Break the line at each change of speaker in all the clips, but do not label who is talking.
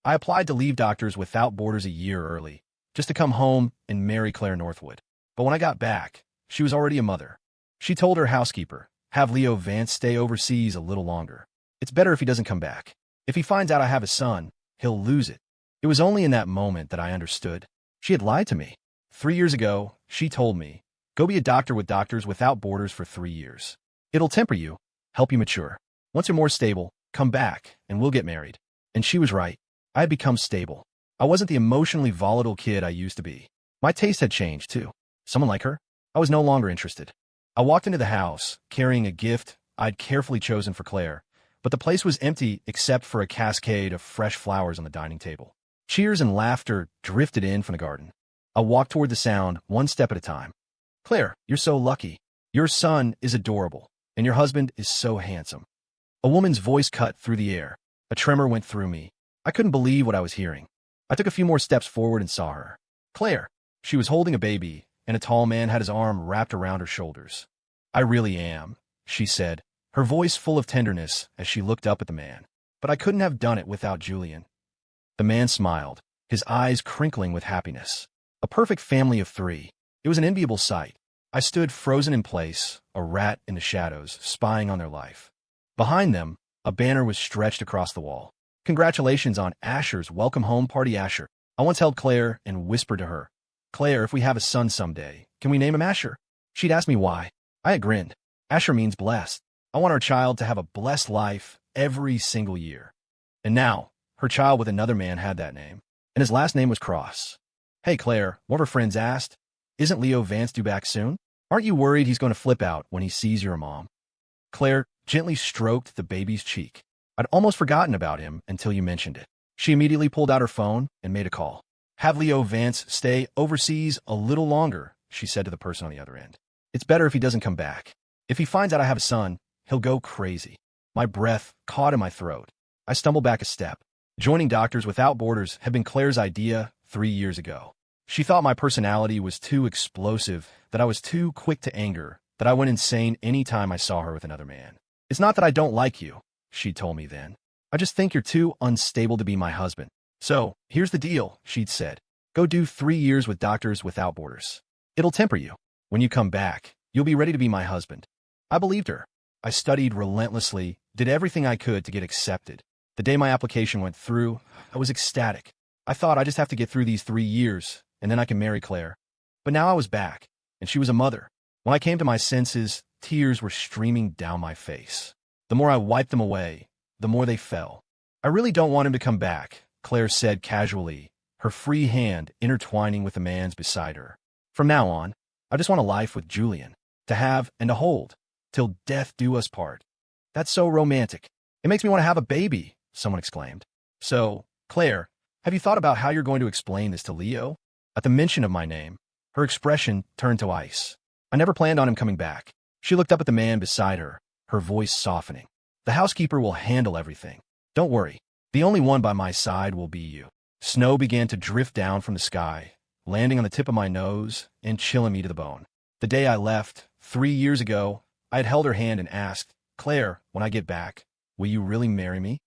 I applied to leave Doctors Without Borders a year early, just to come home and marry Claire Northwood. But when I got back, she was already a mother. She told her housekeeper, have Leo Vance stay overseas a little longer. It's better if he doesn't come back. If he finds out I have a son, he'll lose it. It was only in that moment that I understood. She had lied to me. 3 years ago, she told me, go be a doctor with Doctors Without Borders for 3 years. It'll temper you, help you mature. Once you're more stable, come back, and we'll get married. And she was right. I had become stable. I wasn't the emotionally volatile kid I used to be. My taste had changed, too. Someone like her? I was no longer interested. I walked into the house, carrying a gift I'd carefully chosen for Claire, but the place was empty except for a cascade of fresh flowers on the dining table. Cheers and laughter drifted in from the garden. I walked toward the sound, one step at a time. Claire, you're so lucky. Your son is adorable, and your husband is so handsome. A woman's voice cut through the air. A tremor went through me. I couldn't believe what I was hearing. I took a few more steps forward and saw her. Claire. She was holding a baby, and a tall man had his arm wrapped around her shoulders. I really am, she said, her voice full of tenderness as she looked up at the man. But I couldn't have done it without Julian. The man smiled, his eyes crinkling with happiness. A perfect family of 3. It was an enviable sight. I stood frozen in place, a rat in the shadows, spying on their life. Behind them, a banner was stretched across the wall. Congratulations on Asher's welcome home party, Asher. I once held Claire and whispered to her, Claire, if we have a son someday, can we name him Asher? She'd asked me why. I had grinned. Asher means blessed. I want our child to have a blessed life every single year. And now, her child with another man had that name, and his last name was Cross. Hey, Claire, one of her friends asked, isn't Leo Vance due back soon? Aren't you worried he's going to flip out when he sees your mom? Claire gently stroked the baby's cheek. I'd almost forgotten about him until you mentioned it. She immediately pulled out her phone and made a call. Have Leo Vance stay overseas a little longer, she said to the person on the other end. It's better if he doesn't come back. If he finds out I have a son, he'll go crazy. My breath caught in my throat. I stumbled back a step. Joining Doctors Without Borders had been Claire's idea 3 years ago. She thought my personality was too explosive, that I was too quick to anger, that I went insane any time I saw her with another man. It's not that I don't like you, she told me then. I just think you're too unstable to be my husband. So, here's the deal, she'd said. Go do 3 years with Doctors Without Borders. It'll temper you. When you come back, you'll be ready to be my husband. I believed her. I studied relentlessly, did everything I could to get accepted. The day my application went through, I was ecstatic. I thought I just have to get through these 3 years, and then I can marry Claire. But now I was back, and she was a mother. When I came to my senses, tears were streaming down my face. The more I wiped them away, the more they fell. I really don't want him to come back, Claire said casually, her free hand intertwining with the man's beside her. From now on, I just want a life with Julian, to have and to hold, till death do us part. That's so romantic. It makes me want to have a baby, someone exclaimed. So, Claire, have you thought about how you're going to explain this to Leo? At the mention of my name, her expression turned to ice. I never planned on him coming back. She looked up at the man beside her, her voice softening. The housekeeper will handle everything. Don't worry. The only one by my side will be you. Snow began to drift down from the sky, landing on the tip of my nose and chilling me to the bone. The day I left, 3 years ago, I had held her hand and asked, Claire, when I get back, will you really marry me?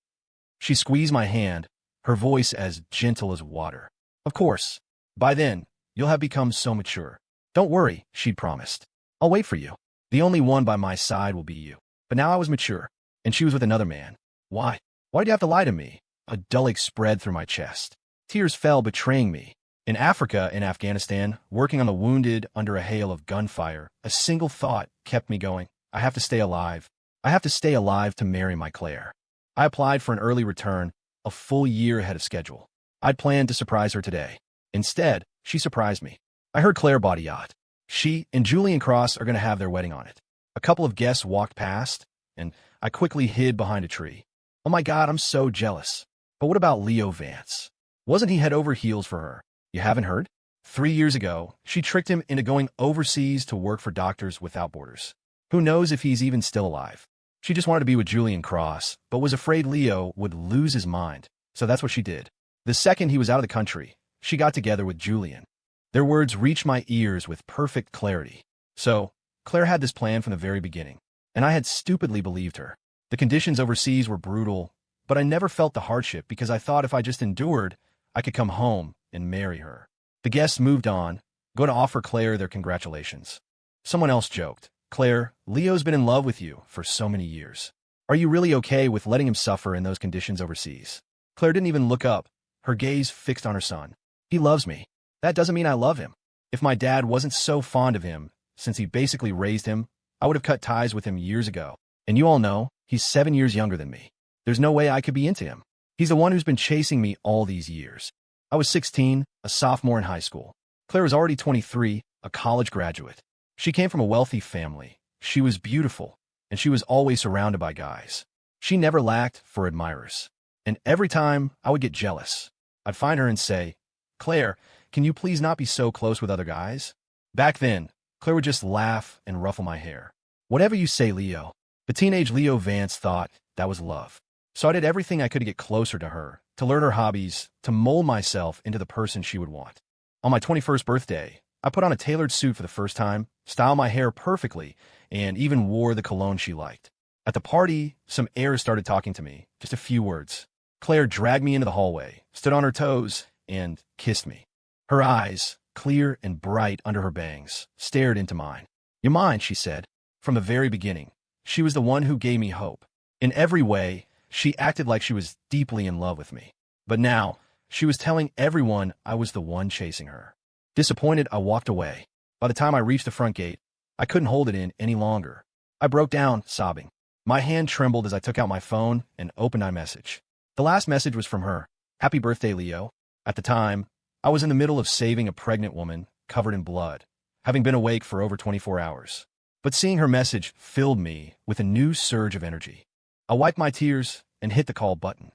She squeezed my hand, her voice as gentle as water. Of course. By then, you'll have become so mature. Don't worry, she'd promised. I'll wait for you. The only one by my side will be you. But now I was mature, and she was with another man. Why? Why did you have to lie to me? A dull ache spread through my chest. Tears fell, betraying me. In Africa and Afghanistan, working on the wounded under a hail of gunfire, a single thought kept me going. I have to stay alive. I have to stay alive to marry my Claire. I applied for an early return, a full year ahead of schedule. I'd planned to surprise her today. Instead, she surprised me. I heard Claire bought a yacht. She and Julian Cross are going to have their wedding on it. A couple of guests walked past, and I quickly hid behind a tree. Oh my God, I'm so jealous. But what about Leo Vance? Wasn't he head over heels for her? You haven't heard? 3 years ago, she tricked him into going overseas to work for Doctors Without Borders. Who knows if he's even still alive? She just wanted to be with Julian Cross, but was afraid Leo would lose his mind. So that's what she did. The second he was out of the country, she got together with Julian. Their words reached my ears with perfect clarity. So, Claire had this plan from the very beginning, and I had stupidly believed her. The conditions overseas were brutal, but I never felt the hardship because I thought if I just endured, I could come home and marry her. The guests moved on, going to offer Claire their congratulations. Someone else joked, "Claire, Leo's been in love with you for so many years. Are you really okay with letting him suffer in those conditions overseas?" Claire didn't even look up, her gaze fixed on her son. "He loves me. That doesn't mean I love him. If my dad wasn't so fond of him, since he basically raised him, I would have cut ties with him years ago. And you all know, he's 7 years younger than me. There's no way I could be into him. He's the one who's been chasing me all these years." I was 16, a sophomore in high school. Claire was already 23, a college graduate. She came from a wealthy family. She was beautiful, and she was always surrounded by guys. She never lacked for admirers. And every time I would get jealous, I'd find her and say, "Claire, can you please not be so close with other guys?" Back then, Claire would just laugh and ruffle my hair. "Whatever you say, Leo." The teenage Leo Vance thought that was love. So I did everything I could to get closer to her, to learn her hobbies, to mold myself into the person she would want. On my 21st birthday, I put on a tailored suit for the first time, styled my hair perfectly, and even wore the cologne she liked. At the party, some heirs started talking to me, just a few words. Claire dragged me into the hallway, stood on her toes, and kissed me. Her eyes, clear and bright under her bangs, stared into mine. "You're mine," she said. From the very beginning, she was the one who gave me hope. In every way, she acted like she was deeply in love with me. But now, she was telling everyone I was the one chasing her. Disappointed, I walked away. By the time I reached the front gate, I couldn't hold it in any longer. I broke down, sobbing. My hand trembled as I took out my phone and opened iMessage. The last message was from her. "Happy birthday, Leo." At the time, I was in the middle of saving a pregnant woman, covered in blood, having been awake for over 24 hours. But seeing her message filled me with a new surge of energy. I wiped my tears and hit the call button.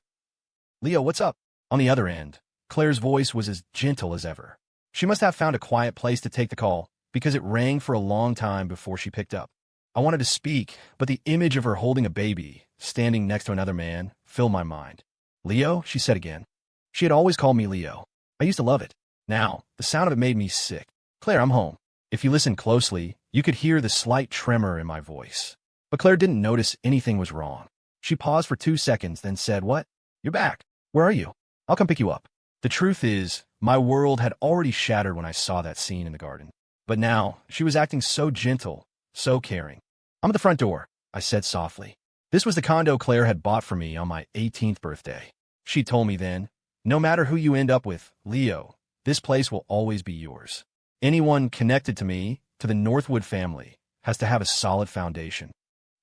"Leo, what's up?" On the other end, Claire's voice was as gentle as ever. She must have found a quiet place to take the call, because it rang for a long time before she picked up. I wanted to speak, but the image of her holding a baby, standing next to another man, filled my mind. "Leo?" she said again. She had always called me Leo. I used to love it. Now, the sound of it made me sick. "Claire, I'm home." If you listened closely, you could hear the slight tremor in my voice. But Claire didn't notice anything was wrong. She paused for 2 seconds, then said, "What? You're back. Where are you? I'll come pick you up." The truth is, my world had already shattered when I saw that scene in the garden. But now, she was acting so gentle, so caring. "I'm at the front door," I said softly. This was the condo Claire had bought for me on my 18th birthday. She told me then, "No matter who you end up with, Leo, this place will always be yours. Anyone connected to me, to the Northwood family, has to have a solid foundation."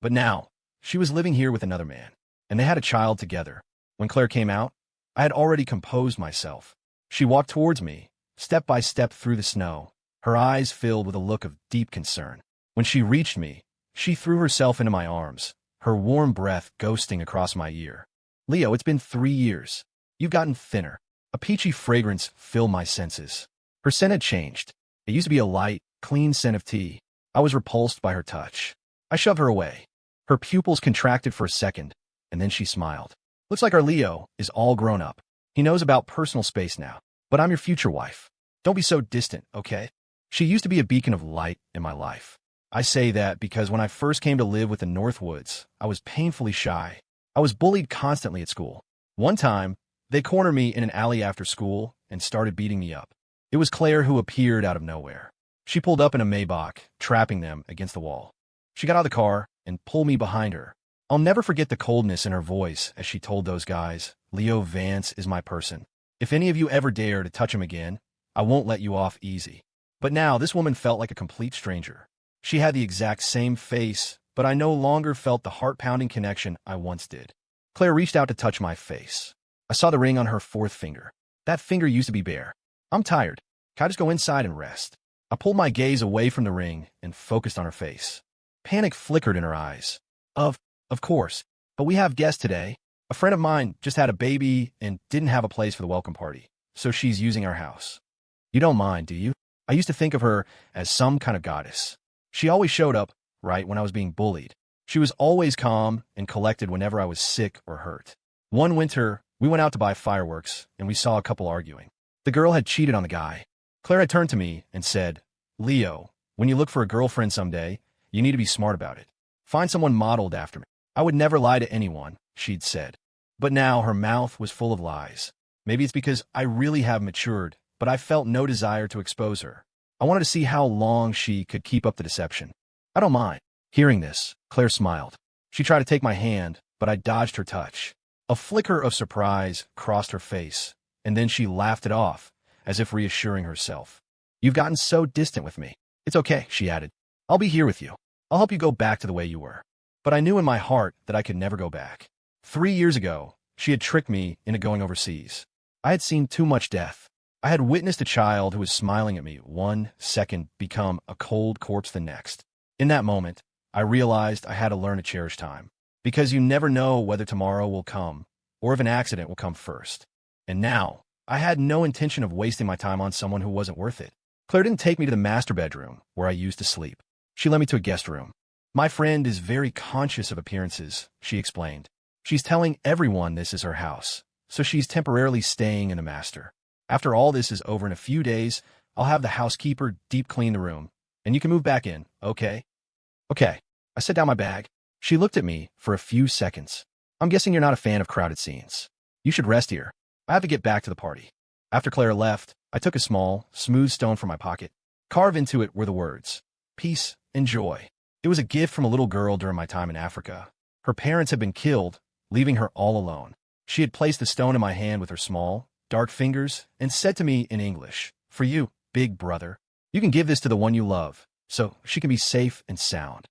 But now, she was living here with another man, and they had a child together. When Claire came out, I had already composed myself. She walked towards me, step by step through the snow, her eyes filled with a look of deep concern. When she reached me, she threw herself into my arms, her warm breath ghosting across my ear. "Leo, it's been 3 years. You've gotten thinner." A peachy fragrance filled my senses. Her scent had changed. It used to be a light, clean scent of tea. I was repulsed by her touch. I shoved her away. Her pupils contracted for a second, and then she smiled. "Looks like our Leo is all grown up. He knows about personal space now. But I'm your future wife. Don't be so distant, okay?" She used to be a beacon of light in my life. I say that because when I first came to live with the Northwoods, I was painfully shy. I was bullied constantly at school. One time, they cornered me in an alley after school and started beating me up. It was Claire who appeared out of nowhere. She pulled up in a Maybach, trapping them against the wall. She got out of the car and pulled me behind her. I'll never forget the coldness in her voice as she told those guys, "Leo Vance is my person. If any of you ever dare to touch him again, I won't let you off easy." But now this woman felt like a complete stranger. She had the exact same face, but I no longer felt the heart-pounding connection I once did. Claire reached out to touch my face. I saw the ring on her 4th finger. That finger used to be bare. "I'm tired. Can I just go inside and rest?" I pulled my gaze away from the ring and focused on her face. Panic flickered in her eyes. Of course, but we have guests today. A friend of mine just had a baby and didn't have a place for the welcome party, so she's using our house. You don't mind, do you? I used to think of her as some kind of goddess. She always showed up, right, when I was being bullied. She was always calm and collected whenever I was sick or hurt. One winter, we went out to buy fireworks, and we saw a couple arguing. The girl had cheated on the guy. Claire had turned to me and said, "Leo, when you look for a girlfriend someday, you need to be smart about it. Find someone modeled after me." "I would never lie to anyone," she'd said. But now her mouth was full of lies. Maybe it's because I really have matured, but I felt no desire to expose her. I wanted to see how long she could keep up the deception. I don't mind. Hearing this, Claire smiled. She tried to take my hand, but I dodged her touch. A flicker of surprise crossed her face, and then she laughed it off, as if reassuring herself. You've gotten so distant with me. It's okay, she added. I'll be here with you. I'll help you go back to the way you were. But I knew in my heart that I could never go back. 3 years ago, she had tricked me into going overseas. I had seen too much death. I had witnessed a child who was smiling at me 1 second become a cold corpse the next. In that moment, I realized I had to learn to cherish time. Because you never know whether tomorrow will come, or if an accident will come first. And now, I had no intention of wasting my time on someone who wasn't worth it. Claire didn't take me to the master bedroom, where I used to sleep. She led me to a guest room. My friend is very conscious of appearances, she explained. She's telling everyone this is her house, so she's temporarily staying in the master. After all this is over in a few days, I'll have the housekeeper deep clean the room, and you can move back in, okay? Okay. I set down my bag. She looked at me for a few seconds. I'm guessing you're not a fan of crowded scenes. You should rest here. I have to get back to the party. After Claire left, I took a small, smooth stone from my pocket. Carved into it were the words, peace and joy. It was a gift from a little girl during my time in Africa. Her parents had been killed, leaving her all alone. She had placed the stone in my hand with her small, dark fingers and said to me in English, for you, big brother, you can give this to the one you love, so she can be safe and sound.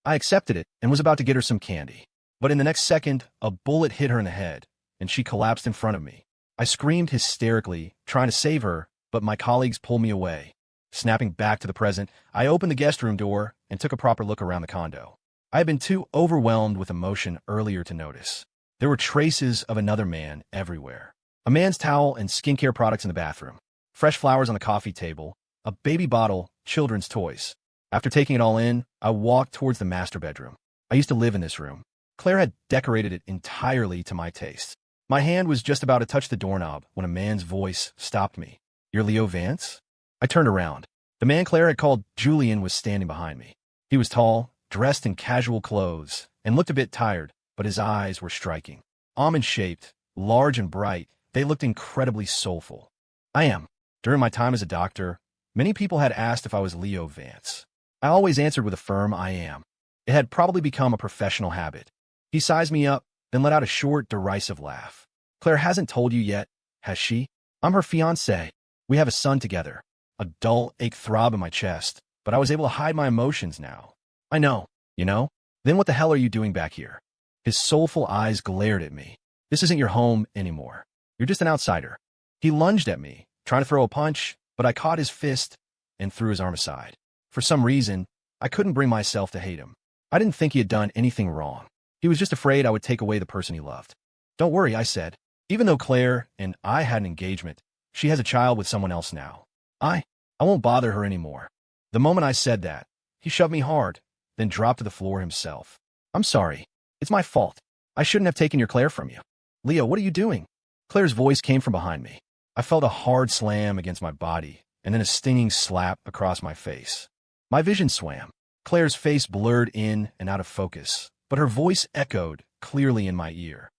I accepted it and was about to get her some candy. But in the next second, a bullet hit her in the head, and she collapsed in front of me. I screamed hysterically, trying to save her, but my colleagues pulled me away. Snapping back to the present, I opened the guest room door and took a proper look around the condo. I had been too overwhelmed with emotion earlier to notice. There were traces of another man everywhere. A man's towel and skincare products in the bathroom. Fresh flowers on the coffee table. A baby bottle, children's toys. After taking it all in, I walked towards the master bedroom. I used to live in this room. Claire had decorated it entirely to my taste. My hand was just about to touch the doorknob when a man's voice stopped me. You're Leo Vance? I turned around. The man Claire had called Julian was standing behind me. He was tall, dressed in casual clothes, and looked a bit tired, but his eyes were striking. Almond-shaped, large and bright, they looked incredibly soulful. I am. During my time as a doctor, many people had asked if I was Leo Vance. I always answered with a firm I am. It had probably become a professional habit. He sized me up, then let out a short, derisive laugh. Claire hasn't told you yet, has she? I'm her fiancée. We have a son together. A dull ache throbbed in my chest, but I was able to hide my emotions now. I know, you know? Then what the hell are you doing back here? His soulful eyes glared at me. This isn't your home anymore. You're just an outsider. He lunged at me, trying to throw a punch, but I caught his fist and threw his arm aside. For some reason, I couldn't bring myself to hate him. I didn't think he had done anything wrong. He was just afraid I would take away the person he loved. Don't worry, I said. Even though Claire and I had an engagement, she has a child with someone else now. I won't bother her anymore. The moment I said that, he shoved me hard, then dropped to the floor himself. I'm sorry. It's my fault. I shouldn't have taken your Claire from you. Leo, what are you doing? Claire's voice came from behind me. I felt a hard slam against my body, and then a stinging slap across my face. My vision swam. Claire's face blurred in and out of focus, but her voice echoed clearly in my ear.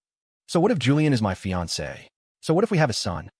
So what if Julian is my fiancé? So what if we have a son?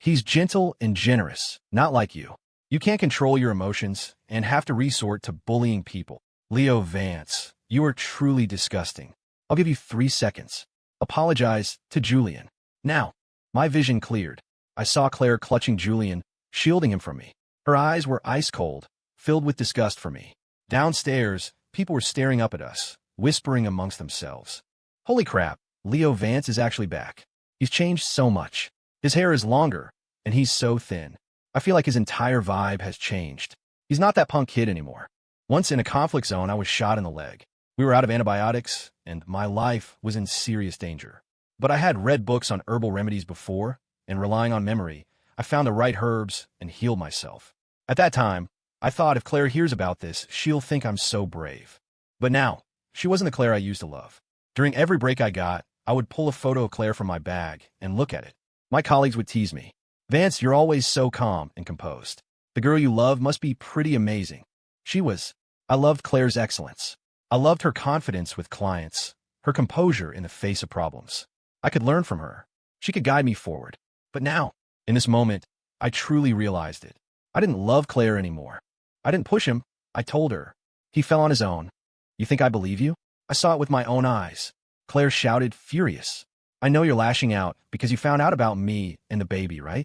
He's gentle and generous, not like you. You can't control your emotions and have to resort to bullying people. Leo Vance, you are truly disgusting. I'll give you 3 seconds. Apologize to Julian. Now, my vision cleared. I saw Claire clutching Julian, shielding him from me. Her eyes were ice cold, filled with disgust for me. Downstairs, people were staring up at us, whispering amongst themselves. Holy crap, Leo Vance is actually back. He's changed so much. His hair is longer, and he's so thin. I feel like his entire vibe has changed. He's not that punk kid anymore. Once in a conflict zone, I was shot in the leg. We were out of antibiotics, and my life was in serious danger. But I had read books on herbal remedies before, and relying on memory, I found the right herbs and healed myself. At that time, I thought if Claire hears about this, she'll think I'm so brave. But now, she wasn't the Claire I used to love. During every break I got, I would pull a photo of Claire from my bag and look at it. My colleagues would tease me. Vance, you're always so calm and composed. The girl you love must be pretty amazing. She was. I loved Claire's excellence. I loved her confidence with clients, her composure in the face of problems. I could learn from her. She could guide me forward. But now, in this moment, I truly realized it. I didn't love Claire anymore. I didn't push him. I told her. He fell on his own. You think I believe you? I saw it with my own eyes. Claire shouted, furious. I know you're lashing out because you found out about me and the baby, right?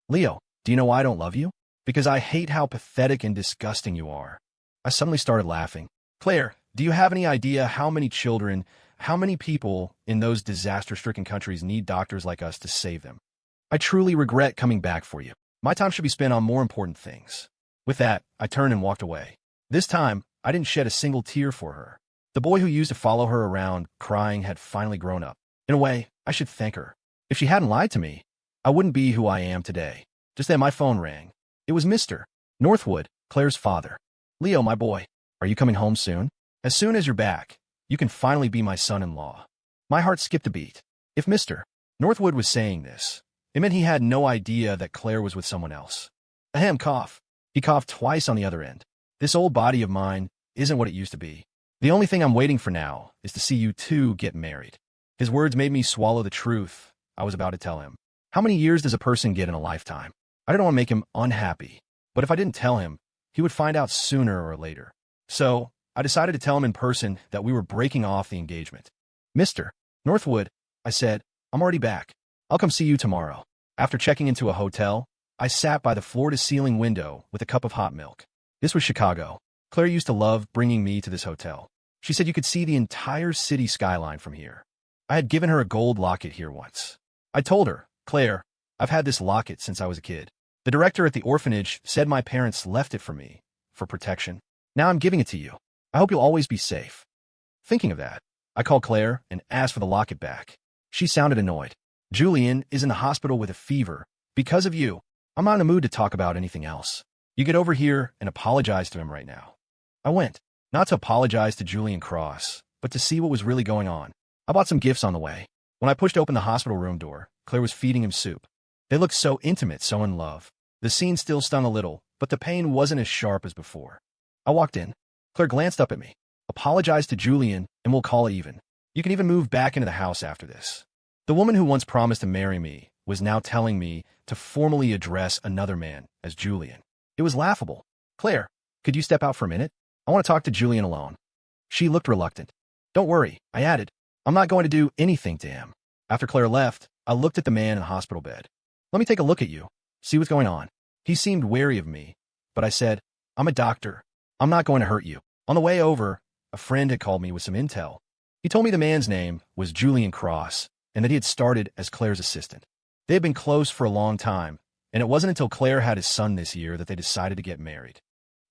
Leo, do you know why I don't love you? Because I hate how pathetic and disgusting you are. I suddenly started laughing. Claire, do you have any idea how many children, how many people in those disaster-stricken countries need doctors like us to save them? I truly regret coming back for you. My time should be spent on more important things. With that, I turned and walked away. This time, I didn't shed a single tear for her. The boy who used to follow her around, crying, had finally grown up. In a way, I should thank her. If she hadn't lied to me, I wouldn't be who I am today. Just then my phone rang. It was Mr. Northwood, Claire's father. Leo, my boy, are you coming home soon? As soon as you're back, you can finally be my son-in-law. My heart skipped a beat. If Mr. Northwood was saying this, it meant he had no idea that Claire was with someone else. Ahem, cough. He coughed twice on the other end. This old body of mine isn't what it used to be. The only thing I'm waiting for now is to see you two get married. His words made me swallow the truth I was about to tell him. How many years does a person get in a lifetime? I didn't want to make him unhappy, but if I didn't tell him, he would find out sooner or later. So, I decided to tell him in person that we were breaking off the engagement. Mr. Northwood, I said, I'm already back. I'll come see you tomorrow. After checking into a hotel, I sat by the floor-to-ceiling window with a cup of hot milk. This was Chicago. Claire used to love bringing me to this hotel. She said you could see the entire city skyline from here. I had given her a gold locket here once. I told her, Claire, I've had this locket since I was a kid. The director at the orphanage said my parents left it for me, for protection. Now I'm giving it to you. I hope you'll always be safe. Thinking of that, I called Claire and asked for the locket back. She sounded annoyed. Julian is in the hospital with a fever. Because of you, I'm not in a mood to talk about anything else. You get over here and apologize to him right now. I went, not to apologize to Julian Cross, but to see what was really going on. I bought some gifts on the way. When I pushed open the hospital room door, Claire was feeding him soup. They looked so intimate, so in love. The scene still stung a little, but the pain wasn't as sharp as before. I walked in. Claire glanced up at me. Apologize to Julian, and we'll call it even. You can even move back into the house after this. The woman who once promised to marry me was now telling me to formally address another man as Julian. It was laughable. Claire, could you step out for a minute? I want to talk to Julian alone. She looked reluctant. Don't worry, I added. I'm not going to do anything to him. After Claire left, I looked at the man in the hospital bed. Let me take a look at you. See what's going on. He seemed wary of me, but I said, I'm a doctor. I'm not going to hurt you. On the way over, a friend had called me with some intel. He told me the man's name was Julian Cross and that he had started as Claire's assistant. They had been close for a long time, and it wasn't until Claire had his son this year that they decided to get married.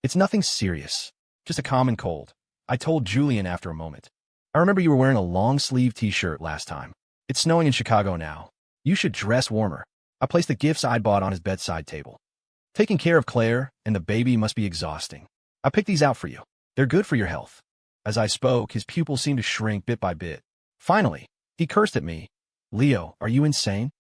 It's nothing serious, just a common cold, I told Julian after a moment. I remember you were wearing a long-sleeve t-shirt last time. It's snowing in Chicago now. You should dress warmer. I placed the gifts I'd bought on his bedside table. Taking care of Claire and the baby must be exhausting. I picked these out for you. They're good for your health. As I spoke, his pupils seemed to shrink bit by bit. Finally, he cursed at me. Leo, are you insane?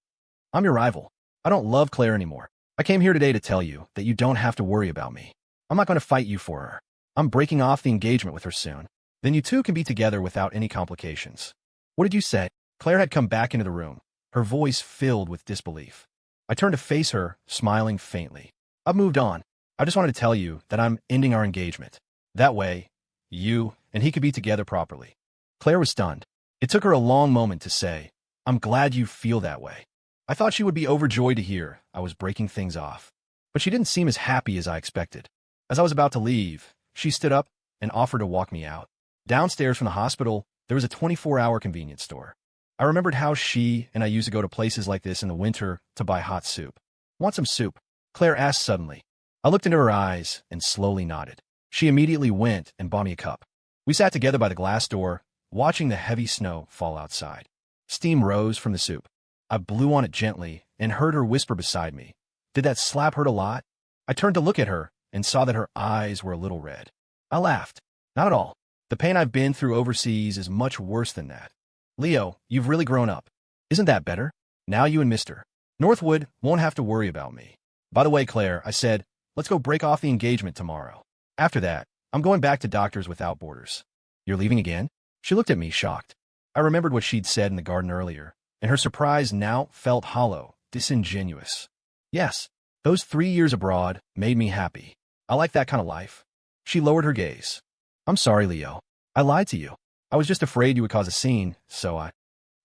I'm your rival. I don't love Claire anymore. I came here today to tell you that you don't have to worry about me. I'm not going to fight you for her. I'm breaking off the engagement with her soon. Then you two can be together without any complications. What did you say? Claire had come back into the room, her voice filled with disbelief. I turned to face her, smiling faintly. I've moved on. I just wanted to tell you that I'm ending our engagement. That way, you and he could be together properly. Claire was stunned. It took her a long moment to say, I'm glad you feel that way. I thought she would be overjoyed to hear I was breaking things off. But she didn't seem as happy as I expected. As I was about to leave, she stood up and offered to walk me out. Downstairs from the hospital, there was a 24-hour convenience store. I remembered how she and I used to go to places like this in the winter to buy hot soup. Want some soup? Claire asked suddenly. I looked into her eyes and slowly nodded. She immediately went and bought me a cup. We sat together by the glass door, watching the heavy snow fall outside. Steam rose from the soup. I blew on it gently and heard her whisper beside me. Did that slap hurt a lot? I turned to look at her and saw that her eyes were a little red. I laughed. Not at all. The pain I've been through overseas is much worse than that. Leo, you've really grown up. Isn't that better? Now you and Mr. Northwood won't have to worry about me. By the way, Claire, I said, let's go break off the engagement tomorrow. After that, I'm going back to Doctors Without Borders. You're leaving again? She looked at me, shocked. I remembered what she'd said in the garden earlier, and her surprise now felt hollow, disingenuous. Yes, those 3 years abroad made me happy. I like that kind of life. She lowered her gaze. I'm sorry, Leo. I lied to you. I was just afraid you would cause a scene, so I...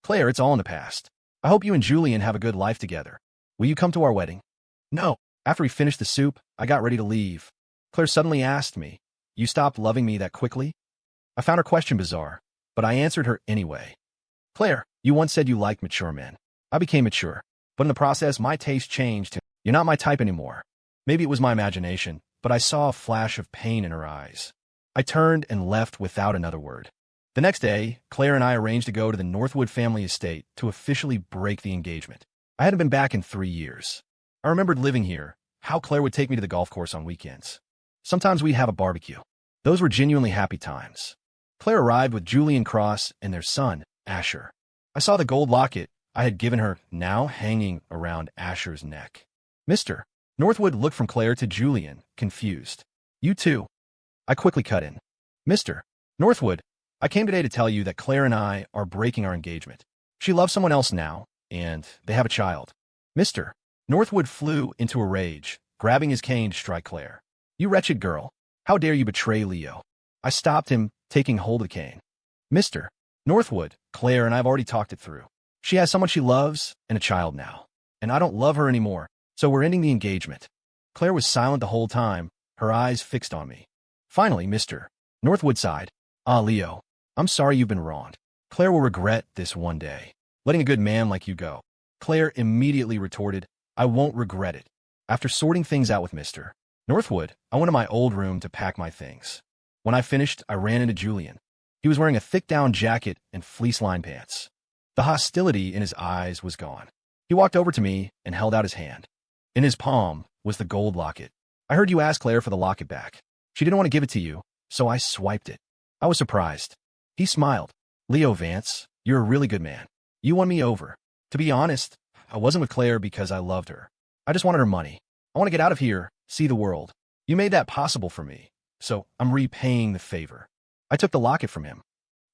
Claire, it's all in the past. I hope you and Julian have a good life together. Will you come to our wedding? No. After we finished the soup, I got ready to leave. Claire suddenly asked me, You stopped loving me that quickly? I found her question bizarre, but I answered her anyway. Claire, you once said you liked mature men. I became mature, but in the process, my taste changed. You're not my type anymore. Maybe it was my imagination, but I saw a flash of pain in her eyes. I turned and left without another word. The next day, Claire and I arranged to go to the Northwood family estate to officially break the engagement. I hadn't been back in 3 years. I remembered living here, how Claire would take me to the golf course on weekends. Sometimes we'd have a barbecue. Those were genuinely happy times. Claire arrived with Julian Cross and their son, Asher. I saw the gold locket I had given her now hanging around Asher's neck. Mr. Northwood looked from Claire to Julian, confused. You too. I quickly cut in. Mr. Northwood, I came today to tell you that Claire and I are breaking our engagement. She loves someone else now, and they have a child. Mr. Northwood flew into a rage, grabbing his cane to strike Claire. You wretched girl. How dare you betray Leo? I stopped him, taking hold of the cane. Mr. Northwood, Claire and I have already talked it through. She has someone she loves and a child now, and I don't love her anymore, so we're ending the engagement. Claire was silent the whole time, her eyes fixed on me. Finally, Mr. Northwood sighed. Leo, I'm sorry you've been wronged. Claire will regret this one day, letting a good man like you go. Claire immediately retorted, I won't regret it. After sorting things out with Mr. Northwood, I went to my old room to pack my things. When I finished, I ran into Julian. He was wearing a thick down jacket and fleece-lined pants. The hostility in his eyes was gone. He walked over to me and held out his hand. In his palm was the gold locket. I heard you ask Claire for the locket back. She didn't want to give it to you, so I swiped it. I was surprised. He smiled. Leo Vance, you're a really good man. You won me over. To be honest, I wasn't with Claire because I loved her. I just wanted her money. I want to get out of here, see the world. You made that possible for me, so I'm repaying the favor. I took the locket from him.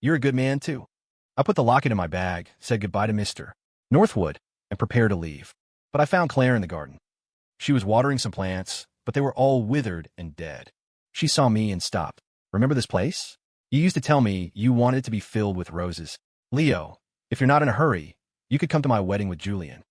You're a good man, too. I put the locket in my bag, said goodbye to Mr. Northwood, and prepared to leave. But I found Claire in the garden. She was watering some plants, but they were all withered and dead. She saw me and stopped. Remember this place? You used to tell me you wanted it to be filled with roses. Leo, if you're not in a hurry, you could come to my wedding with Julian.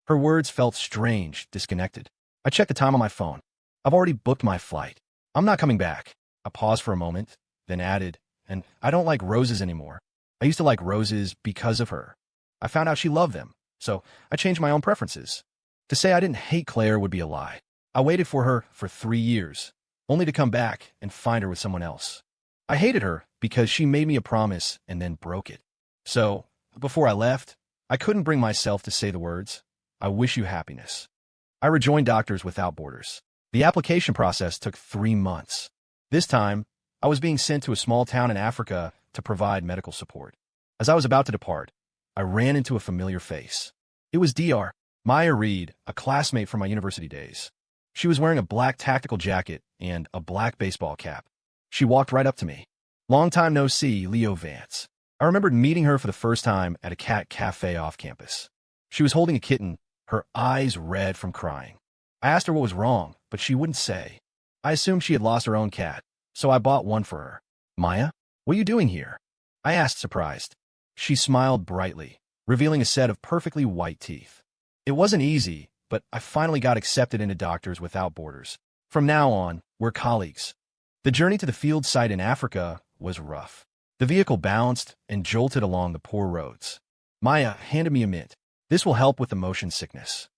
Her words felt strange, disconnected. I checked the time on my phone. I've already booked my flight. I'm not coming back. I paused for a moment, then added, and I don't like roses anymore. I used to like roses because of her. I found out she loved them, so I changed my own preferences. To say I didn't hate Claire would be a lie. I waited for her for 3 years, only to come back and find her with someone else. I hated her because she made me a promise and then broke it. So, before I left, I couldn't bring myself to say the words, I wish you happiness. I rejoined Doctors Without Borders. The application process took 3 months. This time, I was being sent to a small town in Africa to provide medical support. As I was about to depart, I ran into a familiar face. It was Dr. Maya Reed, a classmate from my university days. She was wearing a black tactical jacket and a black baseball cap. She walked right up to me. Long time no see, Leo Vance. I remembered meeting her for the first time at a cat cafe off campus. She was holding a kitten, her eyes red from crying. I asked her what was wrong, but she wouldn't say. I assumed she had lost her own cat, so I bought one for her. Maya, what are you doing here? I asked, surprised. She smiled brightly, revealing a set of perfectly white teeth. It wasn't easy, but I finally got accepted into Doctors Without Borders. From now on, we're colleagues. The journey to the field site in Africa was rough. The vehicle bounced and jolted along the poor roads. Maya handed me a mint. This will help with the motion sickness.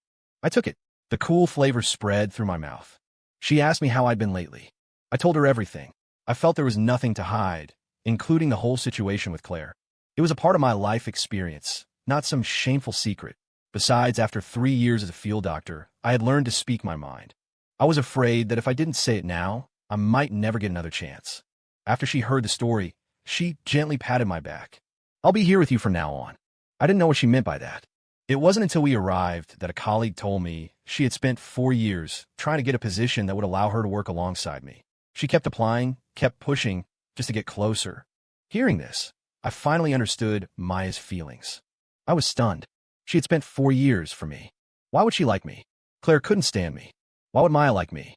I took it. The cool flavor spread through my mouth. She asked me how I'd been lately. I told her everything. I felt there was nothing to hide, including the whole situation with Claire. It was a part of my life experience, not some shameful secret. Besides, after 3 years as a field doctor, I had learned to speak my mind. I was afraid that if I didn't say it now, I might never get another chance. After she heard the story, she gently patted my back. I'll be here with you from now on. I didn't know what she meant by that. It wasn't until we arrived that a colleague told me she had spent 4 years trying to get a position that would allow her to work alongside me. She kept applying, kept pushing, just to get closer. Hearing this, I finally understood Maya's feelings. I was stunned. She had spent 4 years for me. Why would she like me? Claire couldn't stand me. Why would Maya like me?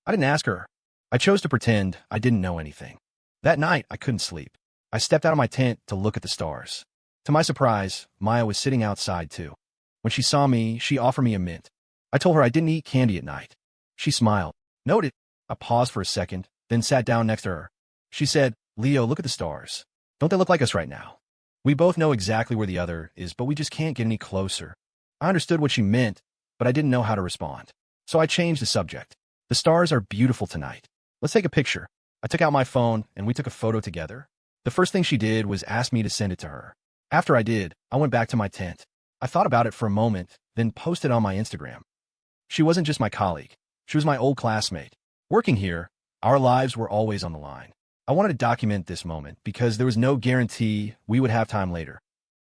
I didn't ask her. I chose to pretend I didn't know anything. That night, I couldn't sleep. I stepped out of my tent to look at the stars. To my surprise, Maya was sitting outside too. When she saw me, she offered me a mint. I told her I didn't eat candy at night. She smiled. Noted. I paused for a second, then sat down next to her. She said, Leo, look at the stars. Don't they look like us right now? We both know exactly where the other is, but we just can't get any closer. I understood what she meant, but I didn't know how to respond. So I changed the subject. The stars are beautiful tonight. Let's take a picture. I took out my phone, and we took a photo together. The first thing she did was ask me to send it to her. After I did, I went back to my tent. I thought about it for a moment, then posted on my Instagram. She wasn't just my colleague. She was my old classmate. Working here, our lives were always on the line. I wanted to document this moment because there was no guarantee we would have time later.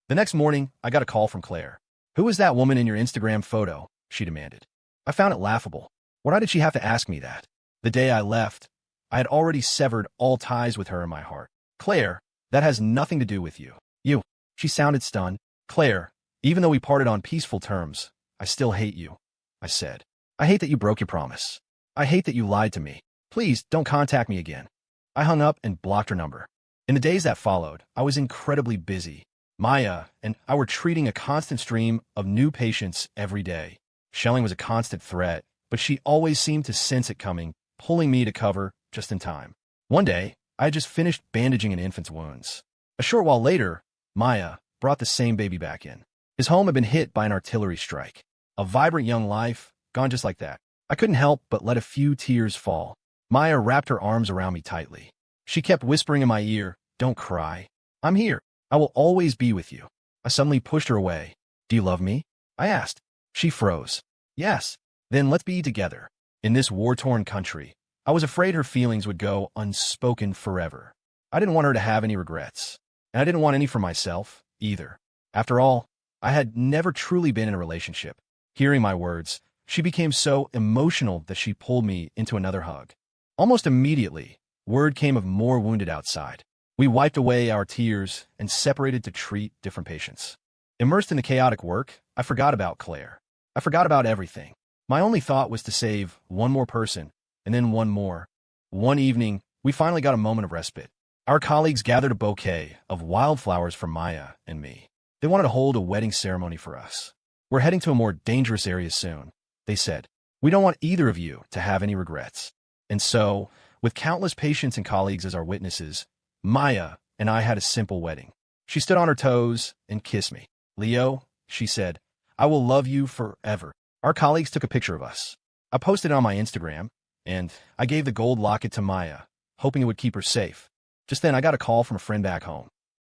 The next morning, I got a call from Claire. Who was that woman in your Instagram photo? She demanded. I found it laughable. Why did she have to ask me that? The day I left, I had already severed all ties with her in my heart. Claire, that has nothing to do with you. You. She sounded stunned. Claire, even though we parted on peaceful terms, I still hate you. I said. I hate that you broke your promise. I hate that you lied to me. Please don't contact me again. I hung up and blocked her number. In the days that followed, I was incredibly busy. Maya and I were treating a constant stream of new patients every day. Shelling was a constant threat, but she always seemed to sense it coming, pulling me to cover just in time. One day, I had just finished bandaging an infant's wounds. A short while later, Maya brought the same baby back in. His home had been hit by an artillery strike. A vibrant young life, gone just like that. I couldn't help but let a few tears fall. Maya wrapped her arms around me tightly. She kept whispering in my ear, "Don't cry. I'm here. I will always be with you." I suddenly pushed her away. "Do you love me?" I asked. She froze. "Yes." "Then let's be together." In this war-torn country, I was afraid her feelings would go unspoken forever. I didn't want her to have any regrets, and I didn't want any for myself, either. After all, I had never truly been in a relationship. Hearing my words, she became so emotional that she pulled me into another hug. Almost immediately, word came of more wounded outside. We wiped away our tears and separated to treat different patients. Immersed in the chaotic work, I forgot about Claire. I forgot about everything. My only thought was to save one more person, and then one more. One evening, we finally got a moment of respite. Our colleagues gathered a bouquet of wildflowers for Maya and me. They wanted to hold a wedding ceremony for us. "We're heading to a more dangerous area soon," they said. "We don't want either of you to have any regrets." And so, with countless patients and colleagues as our witnesses, Maya and I had a simple wedding. She stood on her toes and kissed me. "Leo," she said, "I will love you forever." Our colleagues took a picture of us. I posted it on my Instagram, and I gave the gold locket to Maya, hoping it would keep her safe. Just then, I got a call from a friend back home.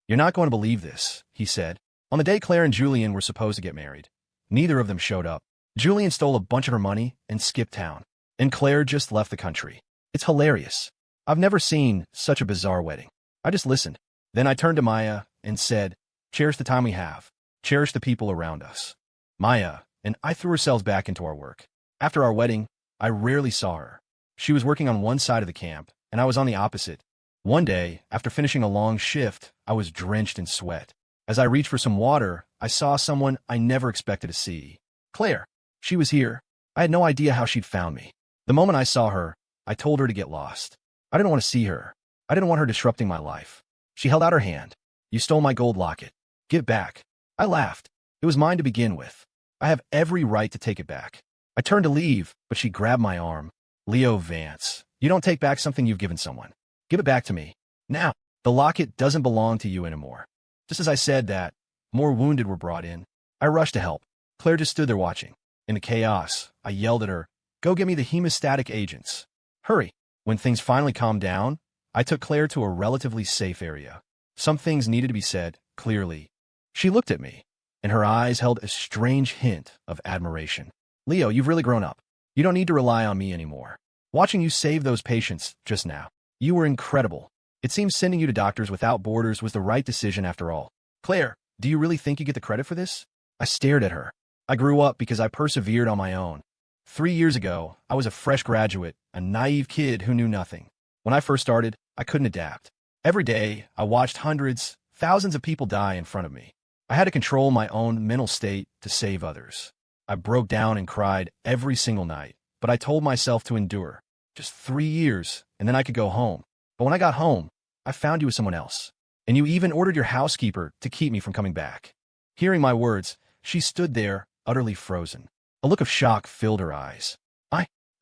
"You're not going to believe this," he said. On the day Claire and Julian were supposed to get married, neither of them showed up. Julian stole a bunch of her money and skipped town, and Claire just left the country. It's hilarious. I've never seen such a bizarre wedding. I just listened. Then I turned to Maya and said, "Cherish the time we have. Cherish the people around us." Maya and I threw ourselves back into our work. After our wedding, I rarely saw her. She was working on one side of the camp, and I was on the opposite. One day, after finishing a long shift, I was drenched in sweat. As I reached for some water, I saw someone I never expected to see. Claire. She was here. I had no idea how she'd found me. The moment I saw her, I told her to get lost. I didn't want to see her. I didn't want her disrupting my life. She held out her hand. "You stole my gold locket. Give it back." I laughed. It was mine to begin with. I have every right to take it back. I turned to leave, but she grabbed my arm. "Leo Vance, you don't take back something you've given someone. Give it back to me. Now, the locket doesn't belong to you anymore." Just as I said that, more wounded were brought in. I rushed to help. Claire just stood there watching. In the chaos, I yelled at her, "Go get me the hemostatic agents. Hurry." When things finally calmed down, I took Claire to a relatively safe area. Some things needed to be said, clearly. She looked at me, and her eyes held a strange hint of admiration. "Leo, you've really grown up. You don't need to rely on me anymore. Watching you save those patients just now. You were incredible. It seems sending you to Doctors Without Borders was the right decision after all. Claire, do you really think you get the credit for this?" I stared at her. I grew up because I persevered on my own. 3 years ago, I was a fresh graduate, a naive kid who knew nothing. When I first started, I couldn't adapt. Every day, I watched hundreds, thousands of people die in front of me. I had to control my own mental state to save others. I broke down and cried every single night, but I told myself to endure. Just 3 years, and then I could go home. But when I got home, I found you with someone else. And you even ordered your housekeeper to keep me from coming back. Hearing my words, she stood there, utterly frozen. A look of shock filled her eyes.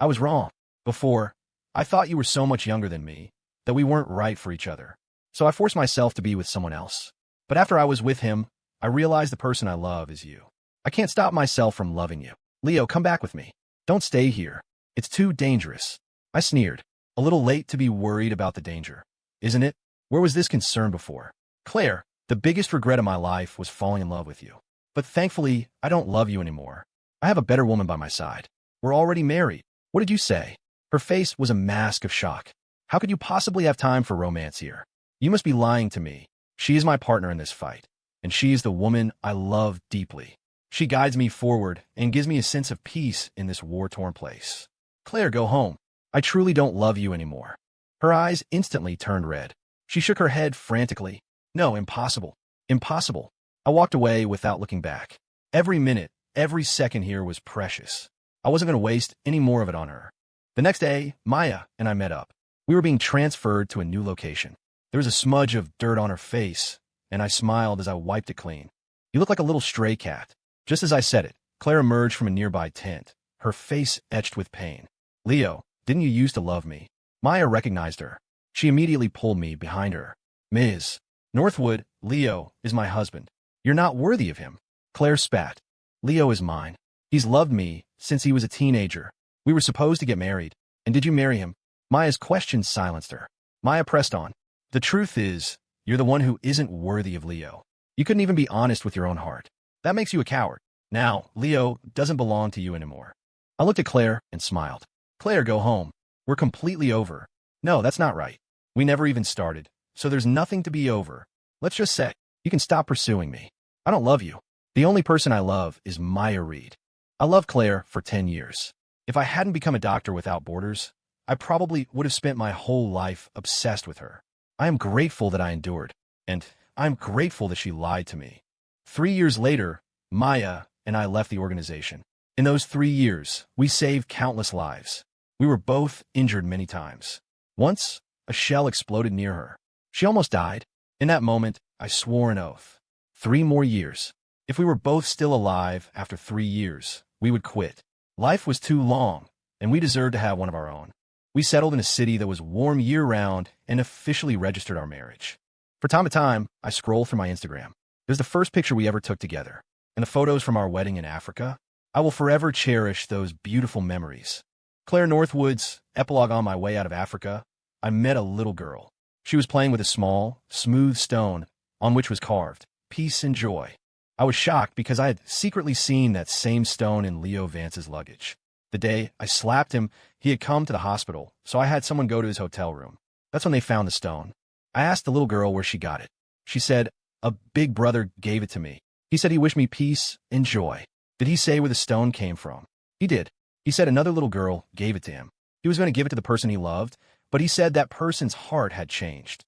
I was wrong. Before, I thought you were so much younger than me, that we weren't right for each other. So I forced myself to be with someone else. But after I was with him, I realized the person I love is you. I can't stop myself from loving you. Leo, come back with me. Don't stay here. It's too dangerous. I sneered. A little late to be worried about the danger, isn't it? Where was this concern before? Claire, the biggest regret of my life was falling in love with you. But thankfully, I don't love you anymore. I have a better woman by my side. We're already married. What did you say? Her face was a mask of shock. How could you possibly have time for romance here? You must be lying to me. She is my partner in this fight, and she is the woman I love deeply. She guides me forward and gives me a sense of peace in this war-torn place. Claire, go home. I truly don't love you anymore. Her eyes instantly turned red. She shook her head frantically. No, impossible. Impossible. I walked away without looking back. Every minute, every second here was precious. I wasn't going to waste any more of it on her. The next day, Maya and I met up. We were being transferred to a new location. There was a smudge of dirt on her face, and I smiled as I wiped it clean. You look like a little stray cat. Just as I said it, Claire emerged from a nearby tent, her face etched with pain. Leo, didn't you used to love me? Maya recognized her. She immediately pulled me behind her. Ms. Northwood, Leo is my husband. You're not worthy of him. Claire spat. Leo is mine. He's loved me since he was a teenager. We were supposed to get married. And did you marry him? Maya's question silenced her. Maya pressed on. The truth is, you're the one who isn't worthy of Leo. You couldn't even be honest with your own heart. That makes you a coward. Now, Leo doesn't belong to you anymore. I looked at Claire and smiled. Claire, go home. We're completely over. No, that's not right. We never even started, so there's nothing to be over. Let's just say, you can stop pursuing me. I don't love you. The only person I love is Maya Reed. I loved Claire for 10 years. If I hadn't become a doctor without borders, I probably would have spent my whole life obsessed with her. I am grateful that I endured, and I'm grateful that she lied to me. 3 years later, Maya and I left the organization. In those 3 years, we saved countless lives. We were both injured many times. Once, a shell exploded near her. She almost died. In that moment, I swore an oath. 3 more years. If we were both still alive after 3 years, we would quit. Life was too long, and we deserved to have one of our own. We settled in a city that was warm year-round and officially registered our marriage. From time to time, I scroll through my Instagram. It was the first picture we ever took together, and the photos from our wedding in Africa. I will forever cherish those beautiful memories. Claire Northwood's epilogue. On my way out of Africa, I met a little girl. She was playing with a small, smooth stone on which was carved, peace and joy. I was shocked because I had secretly seen that same stone in Leo Vance's luggage. The day I slapped him, he had come to the hospital, so I had someone go to his hotel room. That's when they found the stone. I asked the little girl where she got it. She said, a big brother gave it to me. He said he wished me peace and joy. Did he say where the stone came from? He did. He said another little girl gave it to him. He was going to give it to the person he loved, but he said that person's heart had changed.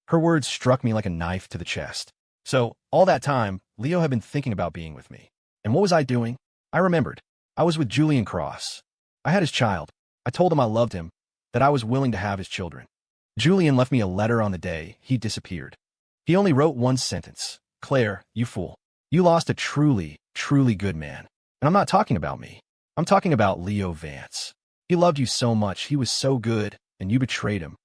Her words struck me like a knife to the chest. So, all that time, Leo had been thinking about being with me. And what was I doing? I remembered. I was with Julian Cross. I had his child. I told him I loved him, that I was willing to have his children. Julian left me a letter on the day he disappeared. He only wrote one sentence. Claire, you fool. You lost a truly, truly good man. And I'm not talking about me. I'm talking about Leo Vance. He loved you so much, he was so good, and you betrayed him.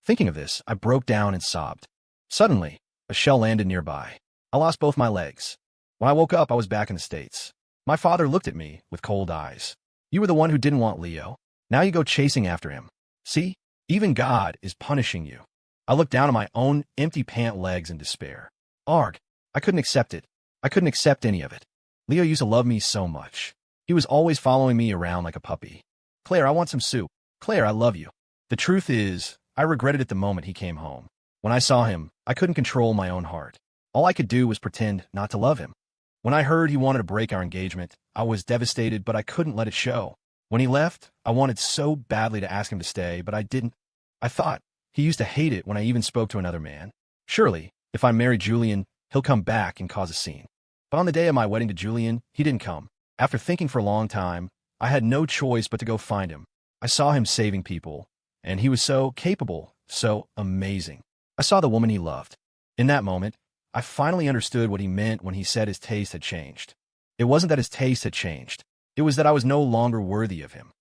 Thinking of this, I broke down and sobbed. Suddenly, a shell landed nearby. I lost both my legs. When I woke up, I was back in the States. My father looked at me with cold eyes. You were the one who didn't want Leo. Now you go chasing after him. See? Even God is punishing you. I looked down at my own empty pant legs in despair. Arg. I couldn't accept it. I couldn't accept any of it. Leo used to love me so much. He was always following me around like a puppy. Claire, I want some soup. Claire, I love you. The truth is, I regretted it the moment he came home. When I saw him, I couldn't control my own heart. All I could do was pretend not to love him. When I heard he wanted to break our engagement, I was devastated, but I couldn't let it show. When he left, I wanted so badly to ask him to stay, but I didn't. I thought he used to hate it when I even spoke to another man. Surely, if I married Julian, he'll come back and cause a scene. But on the day of my wedding to Julian, he didn't come. After thinking for a long time, I had no choice but to go find him. I saw him saving people, and he was so capable, so amazing. I saw the woman he loved. In that moment, I finally understood what he meant when he said his taste had changed. It wasn't that his taste had changed. It was that I was no longer worthy of him.